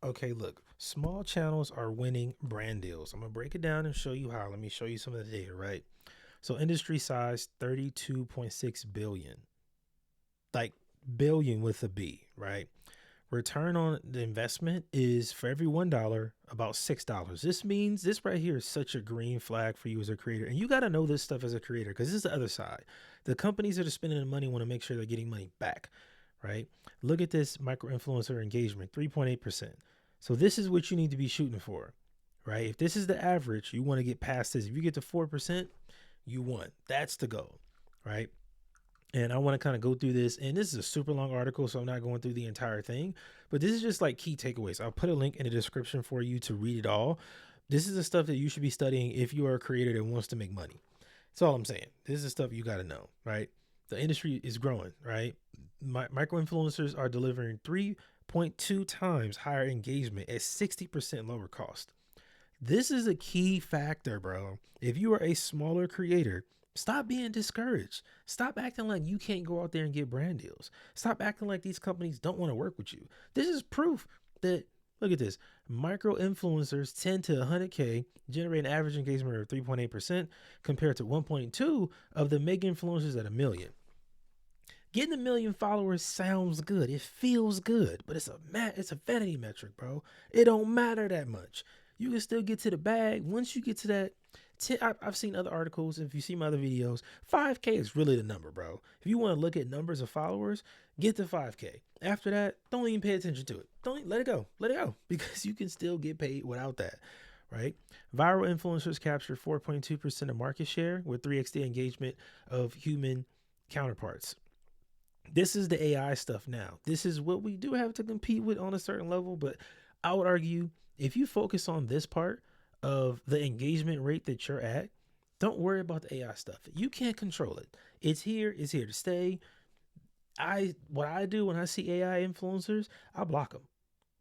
Okay, look, small channels are winning brand deals. I'm gonna break it down and show you how. Let me show you some of the data, right? So industry size 32.6 billion. Like billion with a B, right? Return on the investment is for every $1 about $6. This means this right here is such a green flag for you as a creator. And you got to know this stuff as a creator because this is the other side. The companies that are spending the money want to make sure they're getting money back, right? Look at this micro influencer engagement, 3.8%. So this is what you need to be shooting for, right? If this is the average, you want to get past this. If you get to 4%, you won. That's the goal, right? And I want to kind of go through this. And this is a super long article, so I'm not going through the entire thing. But this is just like key takeaways. I'll put a link in the description for you to read it all. This is the stuff that you should be studying if you are a creator that wants to make money. That's all I'm saying. This is the stuff you got to know, right? The industry is growing, right? Micro influencers are delivering 3.2 times higher engagement at 60% lower cost. This is a key factor, bro. If you are a smaller creator, stop being discouraged. Stop acting like you can't go out there and get brand deals. Stop acting like these companies don't want to work with you. This is proof that, look at this, micro influencers 10 to 100K generate an average engagement rate of 3.8% compared to 1.2 of the mega influencers at a million. Getting a million followers sounds good. It feels good, but it's a vanity metric, bro. It don't matter that much. You can still get to the bag once you get to that. I've seen other articles. If you see my other videos, 5K is really the number, bro. If you want to look at numbers of followers, get to 5K. After that, don't even pay attention to it. Don't let it go. Let it go because you can still get paid without that, right? Viral influencers capture 4.2% of market share with 3x the engagement of human counterparts. This is the AI stuff now. This is what we do have to compete with on a certain level. But I would argue if you focus on this part of the engagement rate that you're at, don't worry about the AI stuff. You can't control it. It's here to stay. What I do when I see AI influencers, I block them.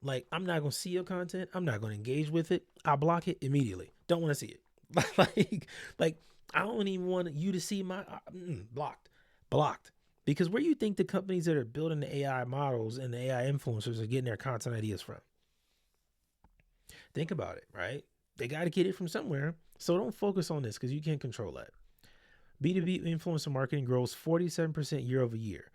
Like I'm not gonna see your content. I'm not gonna engage with it. I block it immediately. Don't want to see it. like like I don't even want you to see my blocked, blocked. Because where you think the companies that are building the AI models and the AI influencers are getting their content ideas from? Think about it, right? They got to get it from somewhere. So don't focus on this because you can't control that. B2B influencer marketing grows 47% year over year.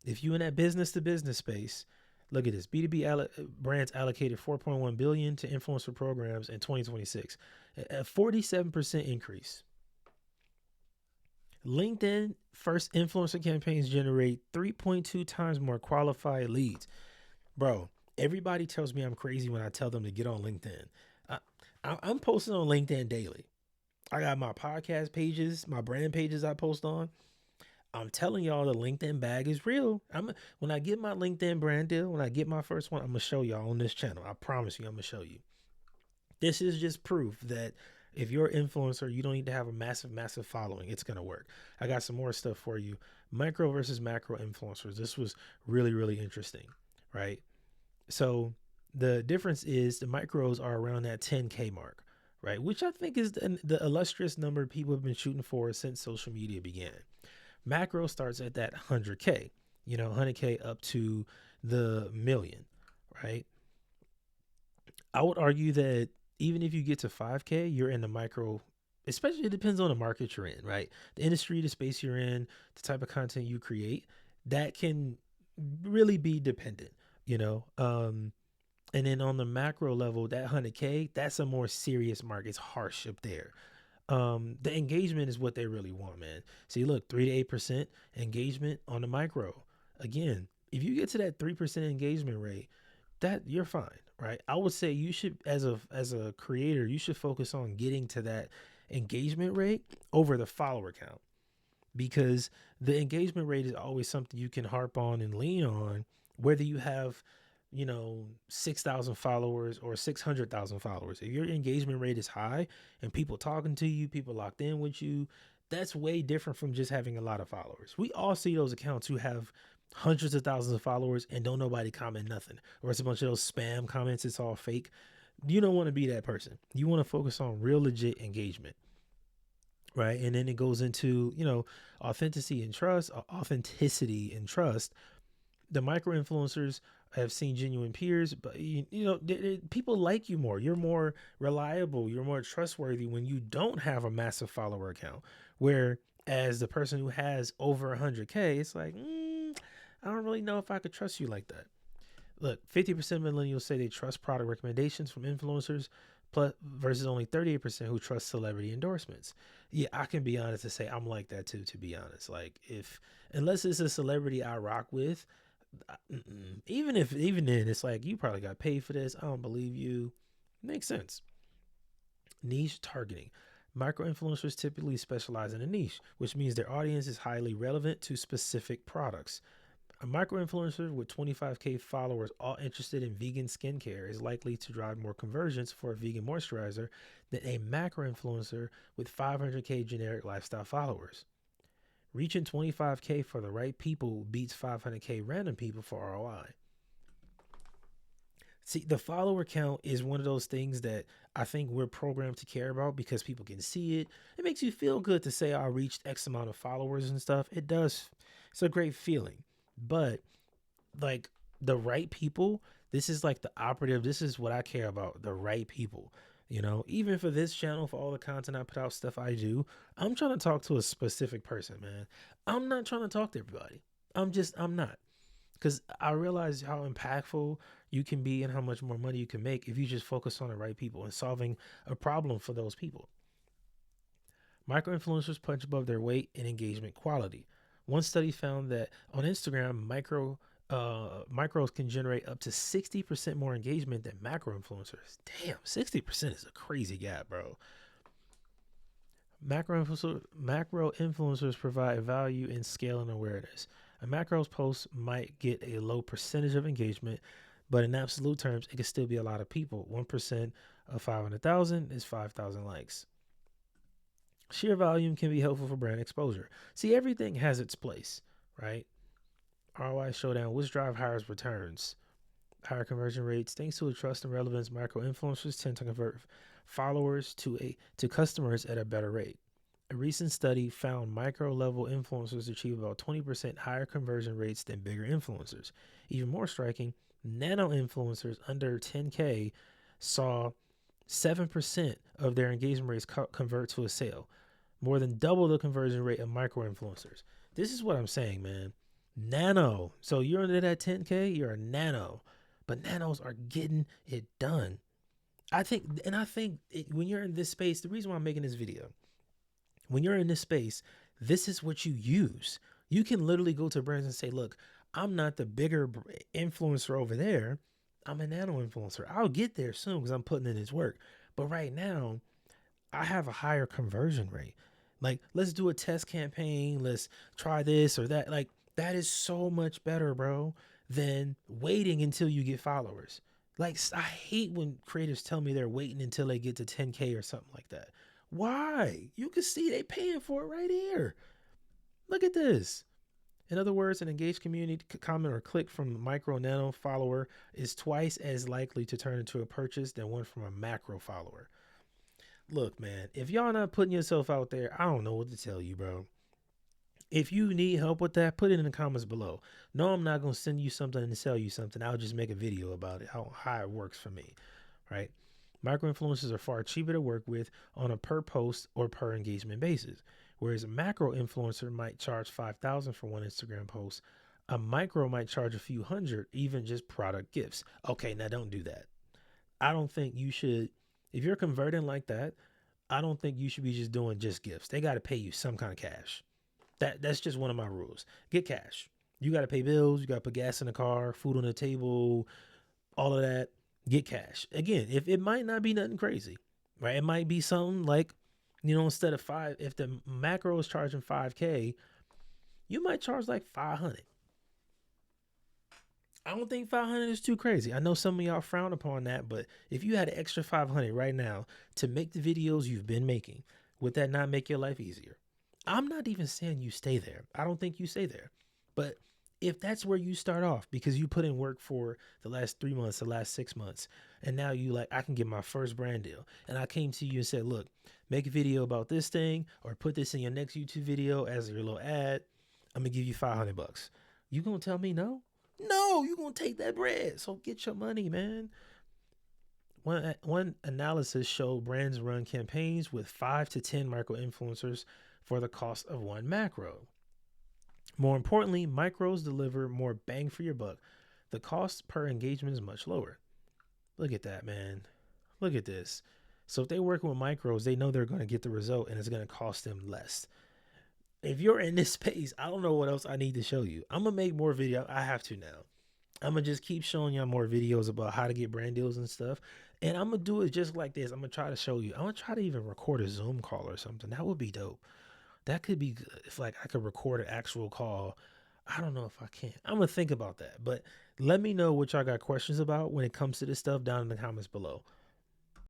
If you in that business to business space, look at this. B2B brands allocated 4.1 billion to influencer programs in 2026, a 47% increase. LinkedIn first influencer campaigns generate 3.2 times more qualified leads. Bro, everybody tells me I'm crazy when I tell them to get on LinkedIn. I, I'm posting on LinkedIn daily. I got my podcast pages, my brand pages I post on. I'm telling y'all the LinkedIn bag is real. When I get my LinkedIn brand deal, when I get my first one, I'm gonna show y'all on this channel. I promise you, I'm gonna show you. This is just proof that if you're an influencer, you don't need to have a massive, massive following. It's gonna work. I got some more stuff for you. Micro versus macro influencers. This was really, really interesting, right? So the difference is the micros are around that 10K mark, right? Which I think is the illustrious number people have been shooting for since social media began. Macro starts at that 100K, 100K up to the million, right? I would argue that even if you get to 5K, you're in the micro, especially it depends on the market you're in, right? The industry, the space you're in, the type of content you create, that can really be dependent, you know? And then on the macro level, that 100K, that's a more serious mark. It's harsh up there. The engagement is what they really want, man. See, look, 3 to 8% engagement on the micro. Again, if you get to that 3% engagement rate, that you're fine, right? I would say you should, as a creator, you should focus on getting to that engagement rate over the follower count because the engagement rate is always something you can harp on and lean on, whether you have 6,000 followers or 600,000 followers. If your engagement rate is high and people talking to you, people locked in with you, that's way different from just having a lot of followers. We all see those accounts who have hundreds of thousands of followers and don't nobody comment nothing, or it's a bunch of those spam comments. It's all fake. You don't want to be that person. You want to focus on real legit engagement, right? And then it goes into authenticity and trust. The micro influencers have seen genuine peers, but people like you more. You're more reliable. You're more trustworthy when you don't have a massive follower account. Where as the person who has over 100K, it's like, I don't really know if I could trust you like that. Look, 50% of millennials say they trust product recommendations from influencers, plus versus only 38% who trust celebrity endorsements. Yeah, I can be honest and say I'm like that too. To be honest, like if unless it's a celebrity I rock with, even then, it's like you probably got paid for this. I don't believe you. Makes sense. Niche targeting. Micro influencers typically specialize in a niche, which means their audience is highly relevant to specific products. A micro influencer with 25K followers all interested in vegan skincare is likely to drive more conversions for a vegan moisturizer than a macro influencer with 500K generic lifestyle followers. Reaching 25K for the right people beats 500K random people for ROI. See, the follower count is one of those things that I think we're programmed to care about because people can see it. It makes you feel good to say I reached X amount of followers and stuff. It does. It's a great feeling. But like the right people, this is like the operative. This is what I care about. The right people. Even for this channel, for all the content I put out, stuff I do, I'm trying to talk to a specific person, man. I'm not trying to talk to everybody. I'm not. Because I realize how impactful you can be and how much more money you can make if you just focus on the right people and solving a problem for those people. Micro influencers punch above their weight in engagement quality. One study found that on Instagram, micros can generate up to 60% more engagement than macro influencers. Damn, 60% is a crazy gap, bro. Macro influencers provide value in scale and awareness. A macros post might get a low percentage of engagement, but in absolute terms, it could still be a lot of people. 1% of 500,000 is 5,000 likes. Sheer volume can be helpful for brand exposure. See, everything has its place, right? ROI showdown, which drive higher returns? Higher conversion rates. Thanks to the trust and relevance, micro influencers tend to convert followers to customers at a better rate. A recent study found micro level influencers achieve about 20% higher conversion rates than bigger influencers. Even more striking, nano influencers under 10K saw 7% of their engagement rates convert to a sale, more than double the conversion rate of micro influencers. This is what I'm saying, man. Nano. So you're under that 10K, you're a nano. But nanos are getting it done. I think when you're in this space, the reason why I'm making this video, when you're in this space, this is what you use. You can literally go to brands and say, look, I'm not the bigger influencer over there. I'm a nano influencer. I'll get there soon because I'm putting in this work. But right now, I have a higher conversion rate. Like, let's do a test campaign. Let's try this or that. Like, that is so much better, bro, than waiting until you get followers. Like, I hate when creators tell me they're waiting until they get to 10K or something like that. Why? You can see they paying for it right here. Look at this. In other words, an engaged community comment or click from a micro nano follower is twice as likely to turn into a purchase than one from a macro follower. Look, man, if y'all not putting yourself out there, I don't know what to tell you, bro. If you need help with that, put it in the comments below. No, I'm not going to send you something and sell you something. I'll just make a video about it, how it works for me, right? Micro influencers are far cheaper to work with on a per post or per engagement basis. Whereas a macro influencer might charge $5,000 for one Instagram post, a micro might charge a few hundred, even just product gifts. Okay, now don't do that. I don't think you should, if you're converting like that, I don't think you should be just doing just gifts. They got to pay you some kind of cash. That's just one of my rules. Get cash. You got to pay bills. You got to put gas in the car, food on the table, all of that. Get cash. Again, if it might not be nothing crazy, right? It might be something like, instead of if the macro is charging 5K, you might charge like 500. I don't think 500 is too crazy. I know some of y'all frown upon that, but if you had an extra 500 right now to make the videos you've been making, would that not make your life easier? I'm not even saying you stay there. I don't think you stay there. But if that's where you start off because you put in work for the last 3 months, the last 6 months, and now you like, I can get my first brand deal. And I came to you and said, look, make a video about this thing or put this in your next YouTube video as your little ad. I'm going to give you $500. You going to tell me no? No, you're gonna take that bread. So get your money, man. One analysis showed brands run campaigns with 5 to 10 micro influencers for the cost of one macro. More importantly, micros deliver more bang for your buck. The cost per engagement is much lower. Look at that, man. Look at this. So if they're working with micros, they know they're going to get the result and it's going to cost them less. If you're in this space, I don't know what else I need to show you. I'm going to make more videos. I have to now. I'm going to just keep showing y'all more videos about how to get brand deals and stuff. And I'm going to do it just like this. I'm going to try to show you. I'm going to try to even record a Zoom call or something. That would be dope. That could be good. If like I could record an actual call. I don't know if I can. I'm going to think about that. But let me know what y'all got questions about when it comes to this stuff down in the comments below.